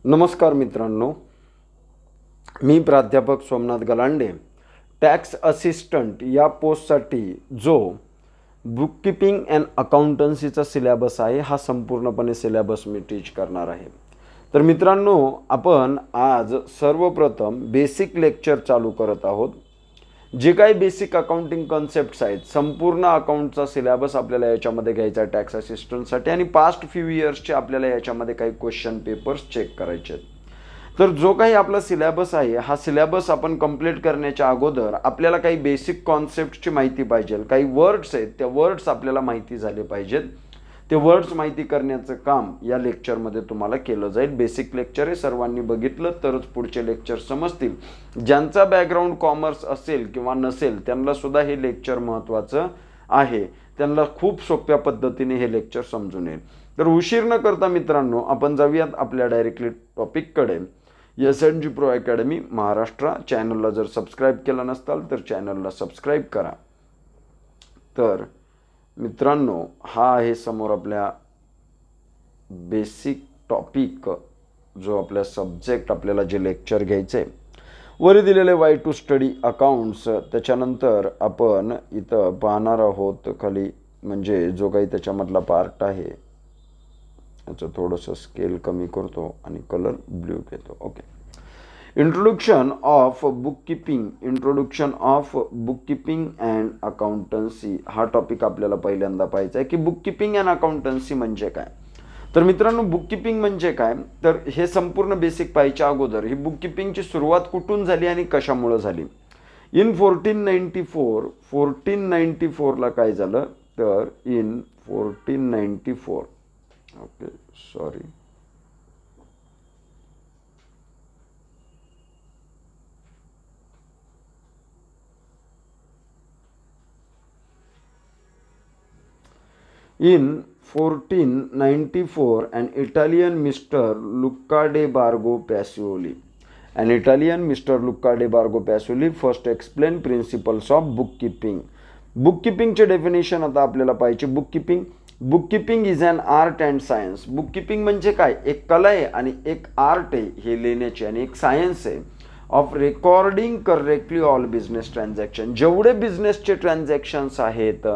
नमस्कार मित्रांनो, मी प्राध्यापक सोमनाथ गलांडे टॅक्स असिस्टंट या पोस्टसाठी जो बुककीपिंग अँड अकाउंटन्सीचा सिलेबस आहे हा संपूर्णपणे सिलेबस मी टीच करणार आहे. तर मित्रांनो, आपण आज सर्वप्रथम बेसिक लेक्चर चालू करत आहोत. जे काही बेसिक अकाउंटिंग कन्सेप्ट्स आहेत, संपूर्ण अकाउंटचा सिलेबस आपल्याला याच्यामध्ये घ्यायचा आहे टॅक्स असिस्टंटसाठी आणि पास्ट फ्यू इयर्सचे आपल्याला याच्यामध्ये काही क्वेश्चन पेपर्स चेक करायचे आहेत. तर जो काही आपला सिलेबस आहे हा सिलेबस आपण कंप्लीट करण्याच्या अगोदर आपल्याला काही बेसिक कॉन्सेप्टची माहिती पाहिजे. काही वर्ड्स आहेत, त्या वर्ड्स आपल्याला माहिती झाले पाहिजेत. ते वर्ड्स माहिती करण्याचं काम या लेक्चरमध्ये तुम्हाला केलं जाईल. बेसिक लेक्चर हे सर्वांनी बघितलं तरच पुढचे लेक्चर समजतील. ज्यांचा बॅकग्राऊंड कॉमर्स असेल किंवा नसेल त्यांना सुद्धा हे लेक्चर महत्त्वाचं आहे. त्यांना खूप सोप्या पद्धतीने हे लेक्चर समजून येईल. तर उशीर न करता मित्रांनो, आपण जाऊयात आपल्या डायरेक्टली टॉपिककडे. SNG प्रो अकॅडमी महाराष्ट्र चॅनलला जर सबस्क्राईब केलं नसताल तर चॅनलला सबस्क्राईब करा. तर मित्रांनो, हा आहे समोर आपल्या बेसिक टॉपिक, जो आपल्या सब्जेक्ट आपल्याला जे लेक्चर घ्यायचं आहे. वर दिलेले वाय टू स्टडी अकाउंट्स. त्याच्यानंतर आपण इथं पाहणार आहोत खाली, म्हणजे जो काही त्याच्यामधला पार्ट आहे याचं थोडंसं स्केल कमी करतो आणि कलर ब्ल्यू घेतो. Okay. Introduction of bookkeeping and accountancy हा टॉपिक आपल्याला पहिल्यांदा पाहायचा आहे की बुककीपिंग अँड अकाउंटन्सी म्हणजे काय. तर मित्रांनो, बुककीपिंग म्हणजे काय, तर हे संपूर्ण बेसिक पाहायच्या अगोदर ही बुककीपिंगची सुरुवात कुठून झाली आणि कशामुळे झाली. इन 1494ला काय झालं, तर in 1494 okay sorry In 1494, an Italian Mr. Luca de Borgo Pacioli first explained principles of bookkeeping. बुककीपिंगचे डेफिनेशन आता आपल्याला पाहिजे. Bookkeeping is an art and science. बुककीपिंग म्हणजे काय, एक कला आहे आणि एक आर्ट आहे हे लिहिण्याची, आणि एक सायन्स आहे of recording correctly all business transaction. जेवढे बिझनेसचे ट्रान्झॅक्शन्स आहेत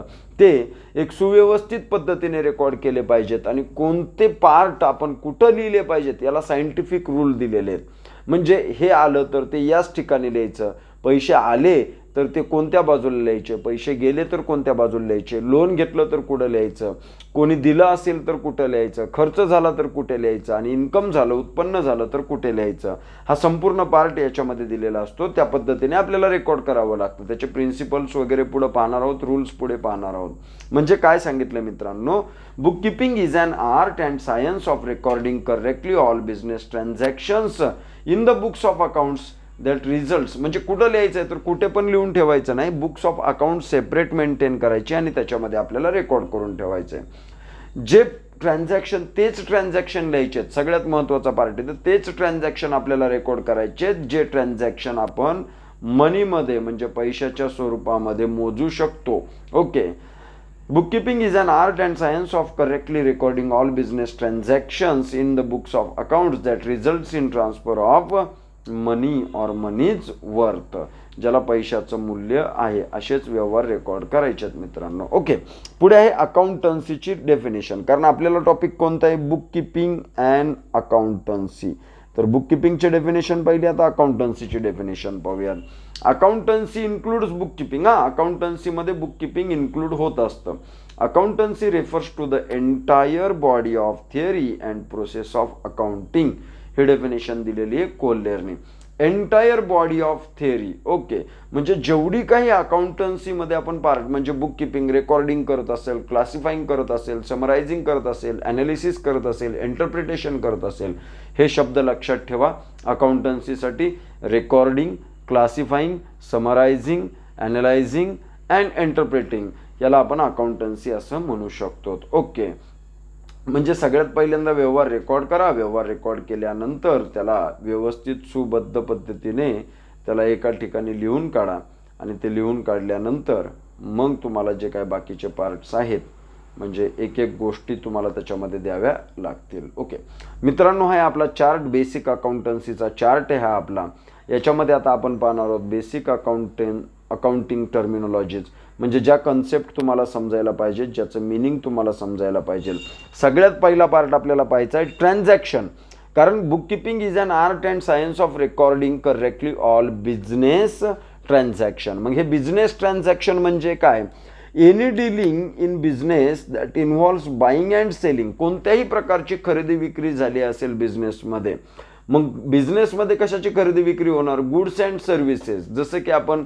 ते एक सुव्यवस्थित पद्धतीने रेकॉर्ड केले पाहिजेत आणि कोणते पार्ट आपण कुठं लिहिले पाहिजेत याला सायंटिफिक रूल दिलेले आहेत. म्हणजे हे आलं तर ते याच ठिकाणी लिहायचं, पैसे आले तर ते कोणत्या बाजूला लिहायचे, पैसे गेले तर कोणत्या बाजूला लिहायचे, लोन घेतलं तर कुठं लिहायचं, कोणी दिलं असेल तर कुठं लिहायचं, खर्च झाला तर कुठे लिहायचं, आणि इन्कम झालं, उत्पन्न झालं तर कुठे लिहायचं. हा संपूर्ण पार्ट याच्यामध्ये दिलेला असतो. त्या पद्धतीने आपल्याला रेकॉर्ड करावं लागतं. त्याचे प्रिन्सिपल्स वगैरे पुढे पाहणार आहोत, रूल्स पुढे पाहणार आहोत. म्हणजे काय सांगितलं मित्रांनो, bookkeeping is an art and science of recording correctly all business transactions in the books of accounts that results. म्हणजे कुठं लिहायचं आहे तर कुठे पण लिहून ठेवायचं नाही. Books of account separate maintain करायचे आणि त्याच्यामध्ये आपल्याला रेकॉर्ड करून ठेवायचं आहे. जे ट्रान्झॅक्शन तेच ट्रान्झॅक्शन लिहायचे आहेत. सगळ्यात महत्त्वाचा पार्ट आहे, तर तेच ट्रान्झॅक्शन आपल्याला रेकॉर्ड करायचे जे ट्रान्झॅक्शन आपण मनीमध्ये म्हणजे पैशाच्या स्वरूपामध्ये मोजू शकतो. Okay. Bookkeeping is an art and science of correctly recording all business transactions in the books of accounts that results in transfer of money or money's worth. ज्याला पैशाचं मूल्य आहे असेच व्यवहार रेकॉर्ड करायचे आहेत मित्रांनो. ओके. पुढे आहे अकाउंटन्सीची डेफिनेशन. कारण आपल्याला टॉपिक कोणता आहे, बुककीपिंग अँड अकाउंटन्सी. तर बुककीपिंगचे डेफिनेशन पाहिली, आता अकाउंटन्सीची डेफिनेशन पाहूयात. Accountancy includes bookkeeping. अकाउंटन्सीमध्ये बुककीपिंग इन्क्लूड होत असतं. Accountancy refers to the entire body of theory and process of accounting. हे डेफिनेशन दिलेली आहे कोल्लेरने. Entire body of theory. Okay. म्हणजे जेवढी काही अकाउंटन्सीमध्ये आपण पार्ट म्हणजे बुककीपिंग रेकॉर्डिंग करत असेल, क्लासिफाईंग करत असेल, समरायझिंग करत असेल, ॲनालिसिस करत असेल, इंटरप्रिटेशन करत असेल, हे शब्द लक्षात ठेवा. अकाउंटन्सीसाठी रेकॉर्डिंग, क्लासिफाईंग, समरायझिंग, ॲनालायझिंग अँड इंटरप्रिटिंग याला आपण अकाउंटन्सी असं म्हणू शकतो. ओके. म्हणजे सगळ्यात पहिल्यांदा व्यवहार रेकॉर्ड करा. व्यवहार रेकॉर्ड केल्यानंतर त्याला व्यवस्थित सुबद्ध पद्धतीने त्याला एका ठिकाणी लिहून काढा आणि ते लिहून काढल्यानंतर मग तुम्हाला जे काय बाकीचे पार्ट्स आहेत म्हणजे एक एक गोष्टी तुम्हाला त्याच्यामध्ये द्याव्या लागतील. ओके मित्रांनो, हा आपला चार्ट, बेसिक अकाउंटन्सीचा चार्ट आहे हा आपला. याच्यामध्ये आता आपण पाहणार आहोत बेसिक अकाउंटिंग टर्मिनॉलॉजीज, म्हणजे ज्या कन्सेप्ट तुम्हाला समजायला पाहिजे, ज्याचं मिनिंग तुम्हाला समजायला पाहिजे. सगळ्यात पहिला पार्ट आपल्याला पाहायचा आहे ट्रान्झॅक्शन, कारण book keeping is an art and science of recording correctly all business transaction. मग हे बिझनेस ट्रान्झॅक्शन म्हणजे काय? Any dealing in business that involves buying and selling. कोणत्याही प्रकारची खरेदी विक्री झाली असेल बिझनेसमध्ये. मग बिझनेसमध्ये कशाची खरेदी विक्री होणार? Goods and services. जसं की आपण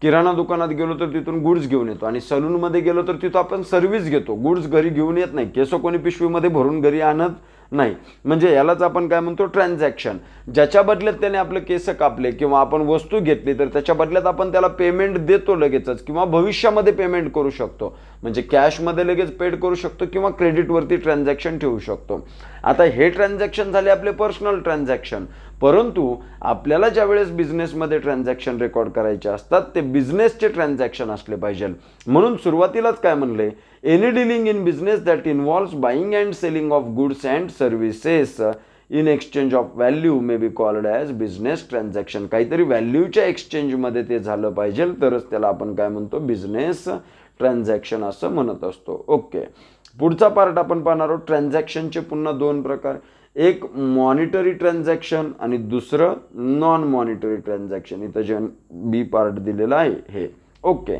किराणा दुकानात गेलो तर तिथून गुड्स घेऊन येतो, आणि सलूनमध्ये गेलो तर तिथं आपण सर्व्हिस घेतो. गुड्स घरी घेऊन येत नाही, केस कोणी पिशवीमध्ये भरून घरी आणत नाही. म्हणजे यालाच आपण काय म्हणतो? ट्रान्झॅक्शन. ज्याच्या बदल्यात त्याने आपलं केस कापले किंवा आपण वस्तू घेतली तर त्याच्या बदल्यात आपण त्याला पेमेंट देतो लगेचच, किंवा भविष्यामध्ये पेमेंट करू शकतो. म्हणजे कॅशमध्ये लगेच पेड करू शकतो किंवा क्रेडिटवरती ट्रान्झॅक्शन ठेवू शकतो. आता हे ट्रान्झॅक्शन झाले आपले पर्सनल ट्रान्झॅक्शन. परंतु आपल्याला ज्यावेळेस बिझनेसमध्ये ट्रान्झॅक्शन रेकॉर्ड करायचे असतात ते बिझनेसचे ट्रान्झॅक्शन असले पाहिजे. म्हणून सुरुवातीलाच काय म्हणले? Any dealing in business that involves buying and selling of goods and services in exchange of value may be called as business transaction. काहीतरी व्हॅल्यूच्या एक्सचेंजमध्ये ते झालं पाहिजे तरच त्याला आपण काय म्हणतो? बिझनेस ट्रान्झॅक्शन असं म्हणत असतो. ओके, पुढचा पार्ट आपण पाहणार आहोत. ट्रान्झॅक्शनचे पुन्हा दोन प्रकार, एक मॉनिटरी ट्रान्झॅक्शन आणि दुसरं नॉन मॉनिटरी ट्रान्झॅक्शन. इथं जे बी पार्ट दिलेला आहे हे. ओके,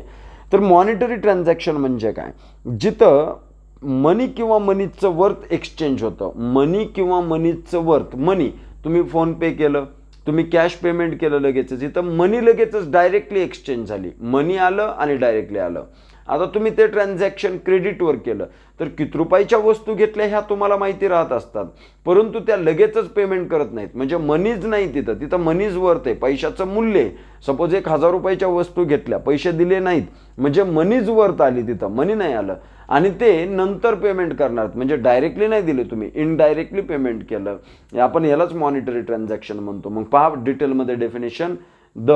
तर मॉनिटरी ट्रान्झॅक्शन म्हणजे काय? जिथं मनी किंवा मनीचं वर्थ एक्सचेंज होतं. मनी किंवा मनीचं वर्थ, मनी तुम्ही फोन पे केलं, तुम्ही कॅश पेमेंट केलं लगेचच, इथं मनी लगेचच डायरेक्टली एक्सचेंज झाली. मनी आलं आणि डायरेक्टली आलं. आता तुम्ही ते ट्रान्झॅक्शन क्रेडिटवर केलं तर किती रुपयाच्या वस्तू घेतल्या ह्या तुम्हाला माहिती राहत असतात, परंतु त्या लगेचच पेमेंट करत नाहीत. म्हणजे मनीज नाही तिथं, तिथं मनीज वर्थ आहे, पैशाचं मूल्य आहे. सपोज 1,000 रुपयाच्या वस्तू घेतल्या, पैसे दिले नाहीत, म्हणजे मनीज वर्थ आली, तिथं मनी नाही आलं. आणि ते नंतर पेमेंट करणार, म्हणजे डायरेक्टली नाही दिले तुम्ही, इनडायरेक्टली पेमेंट केलं. आपण यालाच मॉनिटरी ट्रान्झॅक्शन म्हणतो. मग पहा डिटेलमध्ये definition. The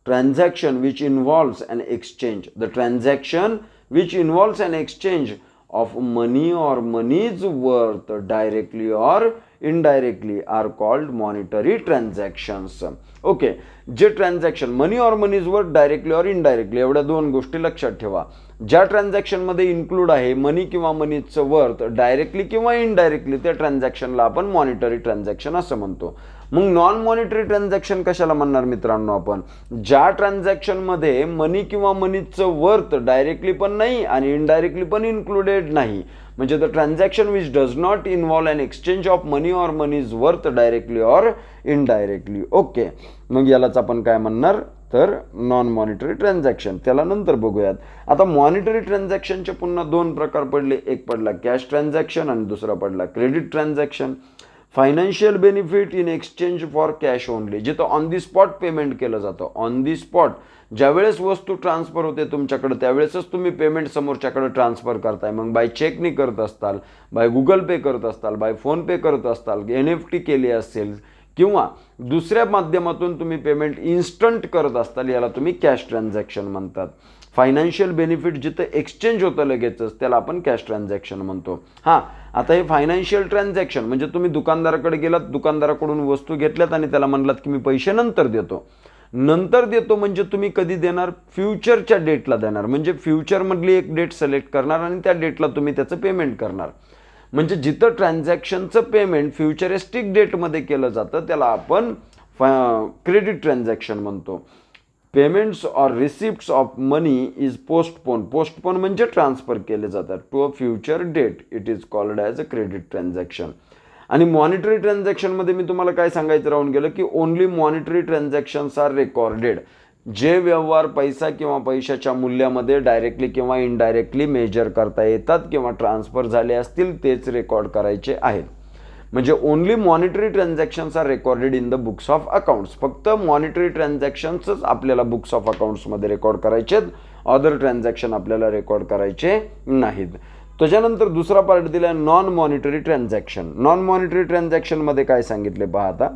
transaction which involves an exchange, the transaction which involves an exchange of money or money's worth directly or indirectly are called monetary transactions. Okay, जे transaction money or money's worth directly or indirectly, एवढ्या दोन गोष्टी लक्षात ठेवा. ज्या ट्रान्झॅक्शनमध्ये include आहे मनी किंवा मनीचं worth directly किंवा इनडायरेक्टली, त्या ट्रान्झॅक्शनला आपण मॉनिटरी ट्रान्झॅक्शन असं म्हणतो. मग नॉन मॉनिटरी ट्रान्झॅक्शन कशाला म्हणणार मित्रांनो? आपण ज्या ट्रान्झॅक्शनमध्ये मनी किंवा मनीचं वर्थ डायरेक्टली पण नाही आणि इनडायरेक्टली पण इन्क्लुडेड नाही, म्हणजे the transaction which does not involve an exchange of money or money's worth directly or indirectly. Okay, मग यालाच आपण काय म्हणणार? तर नॉन मॉनिटरी ट्रान्झॅक्शन. त्याला नंतर बघूयात. आता मॉनिटरी ट्रान्झॅक्शनचे पुन्हा दोन प्रकार पडले. एक पडला कॅश ट्रान्झॅक्शन आणि दुसरा पडला credit transaction. Financial benefit in exchange for cash only, जिथं ऑन दी स्पॉट पेमेंट केलं जातं. ऑन दी स्पॉट ज्यावेळेस वस्तू ट्रान्सफर होते तुमच्याकडे त्यावेळेसच तुम्ही पेमेंट समोरच्याकडे ट्रान्सफर करताय. मग बाय चेकनी करत असताल, बाय गुगल पे करत असताल, बाय फोन पे करत असताल, NFT केली असेल किंवा दुसऱ्या माध्यमातून तुम्ही पेमेंट इन्स्टंट करत असताल, याला तुम्ही कॅश ट्रान्झॅक्शन म्हणतात. फायनान्शियल बेनिफिट जिथं एक्सचेंज होतं लगेचच त्याला आपण कॅश ट्रान्झॅक्शन म्हणतो. हां, आता हे फायनान्शियल ट्रान्झॅक्शन म्हणजे तुम्ही दुकानदाराकडे गेलात, दुकानदाराकडून वस्तू घेतल्यात आणि त्याला म्हणलात की मी पैसे नंतर देतो. नंतर देतो म्हणजे तुम्ही कधी देणार? फ्युचरच्या डेटला देणार. म्हणजे फ्युचरमधली एक डेट सिलेक्ट करणार आणि त्या डेटला तुम्ही त्याचं पेमेंट करणार. म्हणजे जिथं ट्रान्झॅक्शनचं पेमेंट फ्युचरिस्टिक डेटमध्ये केलं जातं त्याला आपण क्रेडिट ट्रान्झॅक्शन म्हणतो. Payments or receipts of money is postpone. Postpone म्हणजे ट्रान्सफर केले जातात to a future date. It is called as a credit transaction. आणि मॉनिटरी ट्रान्झॅक्शनमध्ये मी तुम्हाला काय सांगायचं राहून गेलं की only monetary transactions are recorded. जे व्यवहार पैसा किंवा पैशाच्या मूल्यामध्ये डायरेक्टली किंवा इनडायरेक्टली मेजर करता येतात किंवा ट्रान्सफर झाले असतील तेच रेकॉर्ड करायचे आहेत. म्हणजे only monetary transactions are recorded in the books of accounts. फक्त मॉनिटरी ट्रान्झॅक्शन्सच आपल्याला बुक्स ऑफ अकाउंट्समध्ये रेकॉर्ड करायचे आहेत, अदर ट्रान्झॅक्शन आपल्याला रेकॉर्ड करायचे नाहीत. त्याच्यानंतर दुसरा पार्ट दिला non monetary transaction. Non monetary ट्रान्झॅक्शनमध्ये काय सांगितले पहा आता.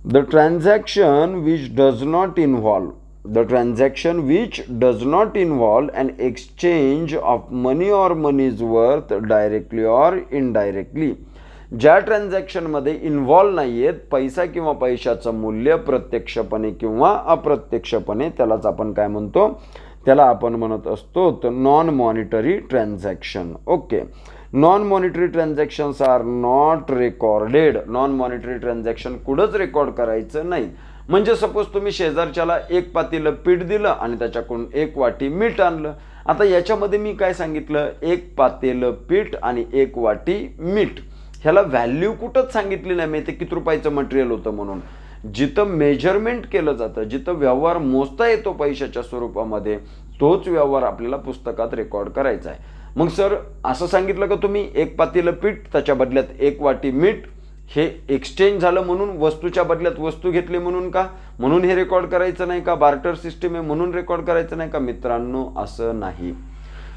The transaction which does not involve the transaction which does not involve an exchange of money or money's worth directly or indirectly. ज्या ट्रान्झॅक्शनमध्ये इन्व्हॉल्व नाही आहेत पैसा किंवा पैशाचं मूल्य प्रत्यक्षपणे किंवा अप्रत्यक्षपणे, त्यालाच आपण काय म्हणतो, त्याला आपण म्हणत असतो तर non monetary transaction. Okay. Non monetary transactions are not recorded. Non monetary transaction कुठंच रेकॉर्ड करायचं नाही. म्हणजे सपोज तुम्ही शेजारच्याला 1 पातेलं पीठ दिलं आणि त्याच्याकडून 1 वाटी मीठ आणलं. आता याच्यामध्ये मी काय सांगितलं, 1 पातेलं पीठ आणि 1 वाटी मीठ, ह्याला व्हॅल्यू कुठंच सांगितली नाही मी ते किती रुपयाचं मटेरियल होतं म्हणून. जिथं मेजरमेंट केलं जातं, जिथं व्यवहार मोजता येतो पैशाच्या स्वरूपामध्ये, तोच व्यवहार आपल्याला पुस्तकात रेकॉर्ड करायचा आहे. मग सर असं सांगितलं का तुम्ही 1 पातेलं पीठ त्याच्या बदल्यात 1 वाटी मीठ, हे एक्सचेंज झालं म्हणून, वस्तूच्या बदल्यात वस्तू घेतली म्हणून का, म्हणून हे रेकॉर्ड करायचं नाही का, बार्टर सिस्टीम आहे म्हणून रेकॉर्ड करायचं नाही का? मित्रांनो असं नाही.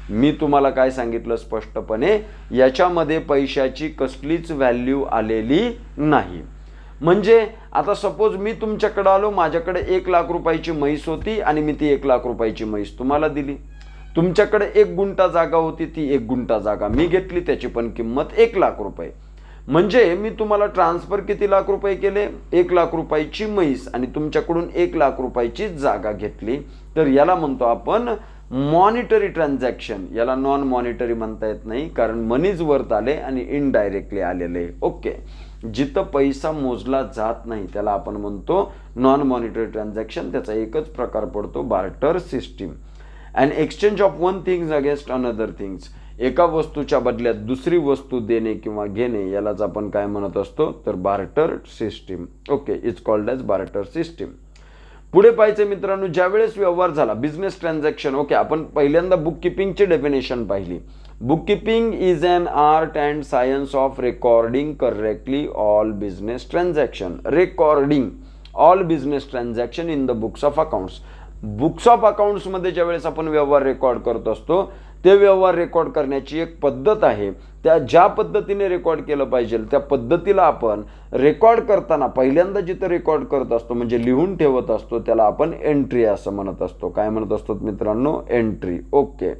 मी तुम्हाला काय सांगितलं स्पष्टपणे, याच्यामध्ये पैशाची कसलीच व्हॅल्यू आलेली नाही. म्हणजे आता सपोज मी तुमच्याकडे आलो, माझ्याकडे 1 लाख रुपयाची म्हैस होती आणि मी ती 1 लाख रुपयाची म्हैस तुम्हाला दिली. तुमच्याकडे 1 गुंठा जागा होती, ती 1 गुंठा जागा मी घेतली, त्याची पण किंमत 1 लाख रुपये. म्हणजे मी तुम्हाला ट्रान्सफर किती लाख रुपये केले, 1 लाख रुपयाची म्हैस आणि तुमच्याकडून 1 लाख रुपयाची जागा घेतली. तर याला म्हणतो आपण मॉनिटरी ट्रान्झॅक्शन. याला नॉन मॉनिटरी म्हणता येत नाही, कारण मनीज वर्थ आले आणि इनडायरेक्टली आलेले. ओके. जिथं पैसा मोजला जात नाही त्याला आपण म्हणतो नॉन मॉनिटरी ट्रान्झॅक्शन. त्याचा एकच प्रकार पडतो barter system. And exchange of one things against another things. एका वस्तूच्या बदल्यात दुसरी वस्तू देणे किंवा घेणे, यालाच आपण काय म्हणत असतो तर barter system. Okay. It's called as barter system. पुढे पाहायचं मित्रांनो, ज्या वेळेस व्यवहार झाला बिझनेस ट्रान्झॅक्शन. ओके. आपण पहिल्यांदा बुक किपिंगची डेफिनेशन पाहिली. Book keeping is an art and science of recording correctly all business transaction. Recording all business transaction in the books of accounts. Books of अकाउंट्समध्ये ज्यावेळेस आपण व्यवहार रेकॉर्ड करत असतो, ते व्यवहार रेकॉर्ड करण्याची एक पद्धत आहे. त्या ज्या पद्धतीने रेकॉर्ड केलं पाहिजे त्या पद्धतीला आपण रेकॉर्ड करताना पहिल्यांदा जिथं रेकॉर्ड करत असतो म्हणजे लिहून ठेवत असतो, त्याला आपण एंट्री असं म्हणत असतो. काय म्हणत असतो मित्रांनो? Entry. Okay.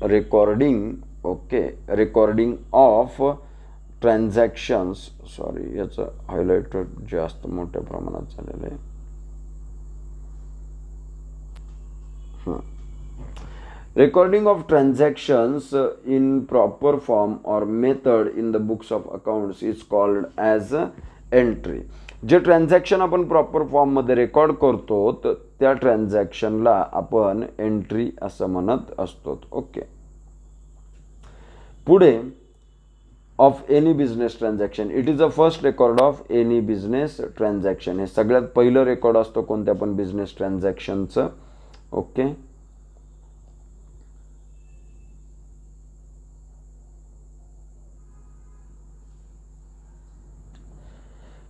Recording. Okay. Recording of transactions. Sorry, याचं हायलाइटर जास्त मोठ्या प्रमाणात झालेलं आहे. Recording of transactions in proper form or method in the books of accounts is called as entry. जे ट्रान्झॅक्शन आपण प्रॉपर फॉर्ममध्ये रेकॉर्ड करतो तर त्या ट्रान्झॅक्शनला आपण एंट्री असं म्हणत असतो. ओके. पुढे of any business transaction. It is a first record of any business transaction. हे सगळ्यात पहिलं रेकॉर्ड असतो कोणत्या पण बिझनेस ट्रान्झॅक्शनचं. ओके.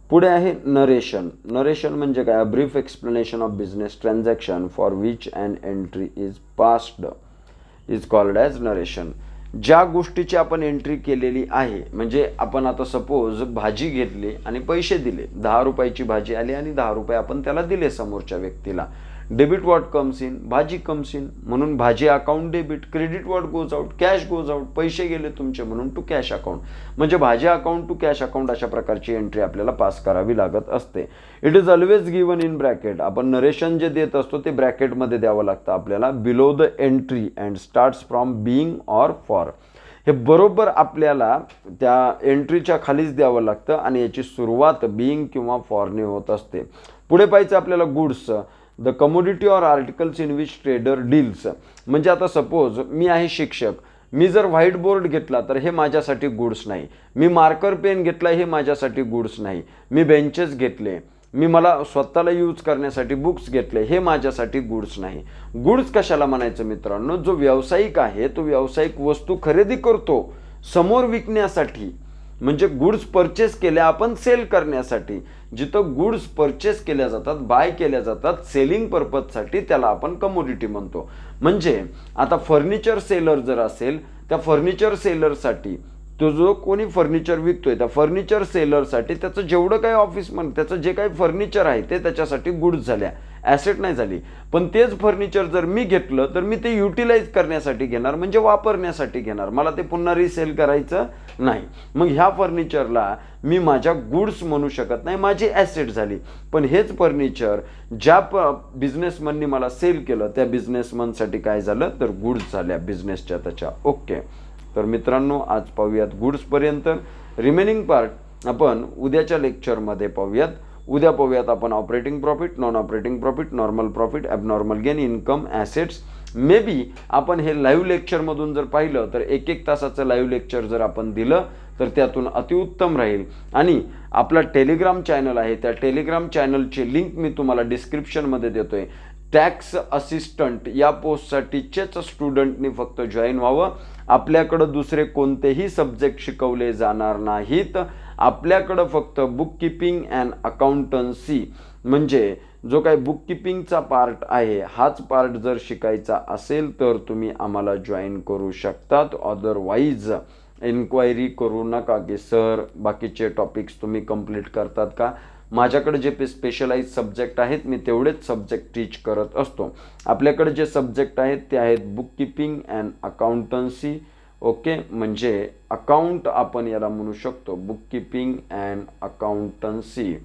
पुढे आहे नरेशन. नरेशन म्हणजे काय? A brief explanation of business transaction for which an entry is passed is called as narration. ज्या गोष्टीची आपण एंट्री केलेली आहे, म्हणजे आपण आता सपोज भाजी घेतली आणि पैसे दिले, 10 रुपयाची भाजी आली आणि 10 रुपये आपण त्याला दिले समोरच्या व्यक्तीला. डेबिट व्हॉट कम्स इन, भाजी कम्स इन, म्हणून भाजी account debit. Credit what goes out, cash goes out, पैसे गेले तुमचे म्हणून टू कॅश अकाउंट. म्हणजे भाजी अकाउंट टू कॅश अकाउंट अशा प्रकारची एंट्री आपल्याला पास करावी लागत असते. It is always given in bracket. आपण नरेशन जे देत असतो ते ब्रॅकेटमध्ये द्यावं लागतं आपल्याला. Below the entry and starts from being or for. हे बरोबर आपल्याला त्या एंट्रीच्या खालीच द्यावं लागतं आणि याची सुरुवात बिईंग किंवा फॉरने होत असते. पुढे पाहायचं आपल्याला goods. The commodity or articles in which trader deals. म्हणजे आता सपोज मी आहे शिक्षक, मी जर व्हाईट बोर्ड घेतला तर हे माझ्यासाठी गुड्स नाही. मी मार्कर पेन घेतला हे माझ्यासाठी गुड्स नाही. मी बेंचेस घेतले, मी मला स्वतःला यूज करण्यासाठी बुक्स घेतले, हे माझ्यासाठी गुड्स नाही. गुड्स कशाला म्हणायचं मित्रांनो? जो व्यावसायिक आहे तो व्यावसायिक वस्तू खरेदी करतो समोर विकण्यासाठी. म्हणजे गुड्स परचेस केल्या आपण सेल करण्यासाठी. जिथं गुड्स परचेस केल्या जातात, बाय केल्या जातात सेलिंग पर्पजसाठी, त्याला आपण कमोडिटी म्हणतो. म्हणजे आता फर्निचर सेलर जर असेल, त्या फर्निचर सेलरसाठी तो जो कोणी फर्निचर विकतोय त्या फर्निचर सेलरसाठी त्याचं जेवढं काही ऑफिस त्याचं जे काही फर्निचर आहे ते त्याच्यासाठी गुड्स झाल्या. ॲसेट नाही झाली. पण तेच फर्निचर जर मी घेतलं तर मी ते युटिलाइज करण्यासाठी घेणार, म्हणजे वापरण्यासाठी घेणार, मला ते पुन्हा रिसेल करायचं नाही. मग ह्या फर्निचरला मी माझ्या गुड्स म्हणू शकत नाही, माझी ॲसेट झाली. पण हेच फर्निचर ज्या बिझनेसमननी मला सेल केलं त्या बिझनेसमनसाठी काय झालं तर गुड्स झाल्या बिझनेसच्या त्याच्या. ओके, तर मित्रांनो आज पाहूयात गुड्सपर्यंत. रिमेनिंग पार्ट आपण उद्याच्या लेक्चरमध्ये पाहूयात. उद्या पाहूयात आपण operating profit, non operating profit, normal profit, abnormal gain, income, assets. May be आपण हे लाईव्ह लेक्चरमधून जर पाहिलं तर 1-1 तासाचं लाईव्ह लेक्चर जर आपण दिलं तर त्यातून अतिउत्तम राहील. आणि आपला टेलिग्राम चॅनल आहे, त्या टेलिग्राम चॅनलची लिंक मी तुम्हाला डिस्क्रिप्शनमध्ये देतोय. टॅक्स असिस्टंट या पोस्टसाठीचेच स्टुडंटनी फक्त जॉईन व्हावं. आपल्याकडं दुसरे कोणतेही सब्जेक्ट शिकवले जाणार नाहीत. आपल्याकडं फक्त बुक किपिंग अँड अकाउंटन्सी म्हणजे जो काही बुक किपिंगचा पार्ट आहे हाच पार्ट जर शिकायचा असेल तर तुम्ही आम्हाला जॉईन करू शकतात. अदरवाईज एन्क्वायरी करू नका की सर बाकीचे टॉपिक्स तुम्ही कंप्लीट करतात का. माझ्याकडे जे स्पेशलाइज सब्जेक्ट आहेत मी तेवढेच सब्जेक्ट टीच करत असतो. आपल्याकडे जे सब्जेक्ट आहेत ते आहेत book keeping and accountancy. Okay, म्हणजे अकाउंट आपण याला म्हणू शकतो, बुक किपिंग अँड अकाउंटन्सी.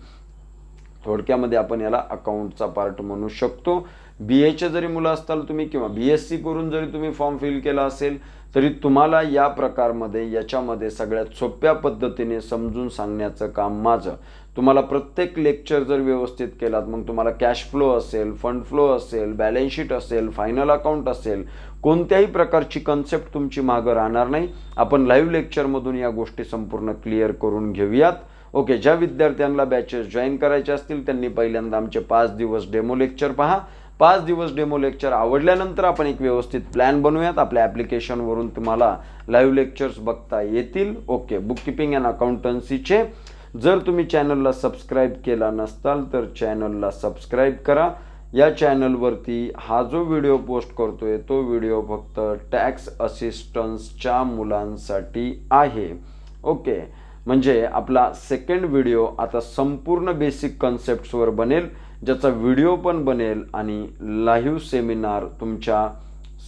थोडक्यामध्ये आपण याला अकाउंटचा पार्ट म्हणू शकतो. BAचे जरी मुलं असताल तुम्ही किंवा BSc करून जरी तुम्ही फॉर्म फिल केला असेल तरी तुम्हाला या प्रकारमध्ये याच्यामध्ये सगळ्यात सोप्या पद्धतीने समजून सांगण्याचं काम माझं. तुम्हाला प्रत्येक लेक्चर जर व्यवस्थित केलात मग तुम्हाला कॅश फ्लो असेल, फंड फ्लो असेल, बॅलन्स शीट असेल, फायनल अकाउंट असेल, कोणत्याही प्रकारची कन्सेप्ट तुमची मागं राहणार नाही. आपण लाईव्ह लेक्चरमधून या गोष्टी संपूर्ण क्लिअर करून घेऊयात. ओके, ज्या विद्यार्थ्यांना बॅचेस जॉईन करायचे असतील त्यांनी पहिल्यांदा आमचे 5 दिवस डेमो लेक्चर पहा. 5 दिवस डेमो लेक्चर आवडल्यानंतर आपण एक व्यवस्थित प्लॅन बनवूयात. आपल्या ॲप्लिकेशनवरून तुम्हाला लाईव्ह लेक्चर्स बघता येतील. ओके, बुक किपिंग अँड अकाउंटन्सीचे जर तुम्ही चॅनलला सबस्क्राईब केला नसताल तर चॅनलला सबस्क्राईब करा. या चॅनलवरती हा जो व्हिडिओ पोस्ट करतोय तो व्हिडिओ फक्त टॅक्स असिस्टन्सच्या मुलांसाठी आहे. ओके, म्हणजे आपला सेकंड व्हिडिओ आता संपूर्ण बेसिक कन्सेप्ट्सवर बनेल, ज्याचा व्हिडिओ पण बनेल आणि लाईव्ह सेमिनार तुमच्या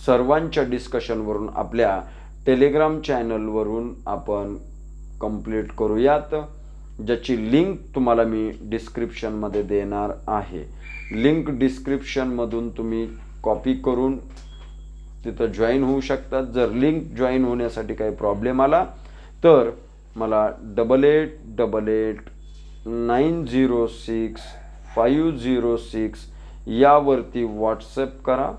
सर्वांच्या डिस्कशनवरून आपल्या टेलिग्राम चॅनलवरून आपण कंप्लीट करूयात, ज्याची लिंक तुम्हाला मी डिस्क्रिप्शनमध्ये देणार आहे. लिंक डिस्क्रिप्शनमधून तुम्ही कॉपी करून तिथं जॉईन होऊ शकतात. जर लिंक जॉईन होण्यासाठी काही प्रॉब्लेम आला तर मला 8888906506 यावरती व्हॉट्सअप करा.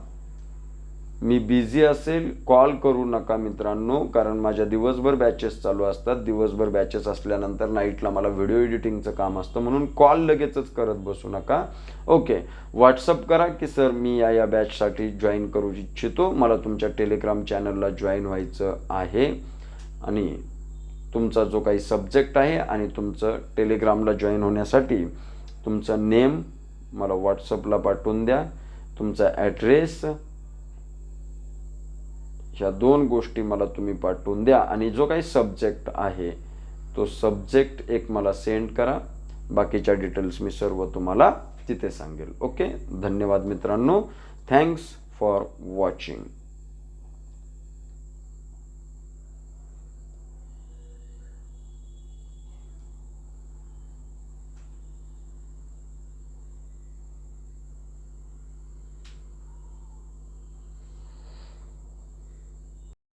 मी बिझी असेल, कॉल करू नका मित्रांनो, कारण माझ्या दिवसभर बॅचेस चालू असतात. दिवसभर बॅचेस असल्यानंतर नाईटला मला व्हिडिओ एडिटिंगचं काम असतं, म्हणून कॉल लगेचच करत बसू नका. ओके, व्हॉट्सअप करा की सर मी या बॅचसाठी जॉईन करू इच्छितो, मला तुमच्या टेलिग्राम चॅनलला जॉईन व्हायचं आहे आणि तुमचा जो काही सब्जेक्ट आहे आणि तुमचं टेलिग्रामला जॉईन होण्यासाठी तुमचं नेम मला व्हॉट्सअपला पाठवून द्या, तुमचा ॲड्रेस, ह्या 2 गोष्टी मला तुम्ही पाठवून द्या आणि जो काही सब्जेक्ट आहे तो सब्जेक्ट एक मला सेंड करा. बाकीच्या डिटेल्स मी सर्व तुम्हाला तिथे सांगेल. ओके, धन्यवाद मित्रांनो. Thanks for watching.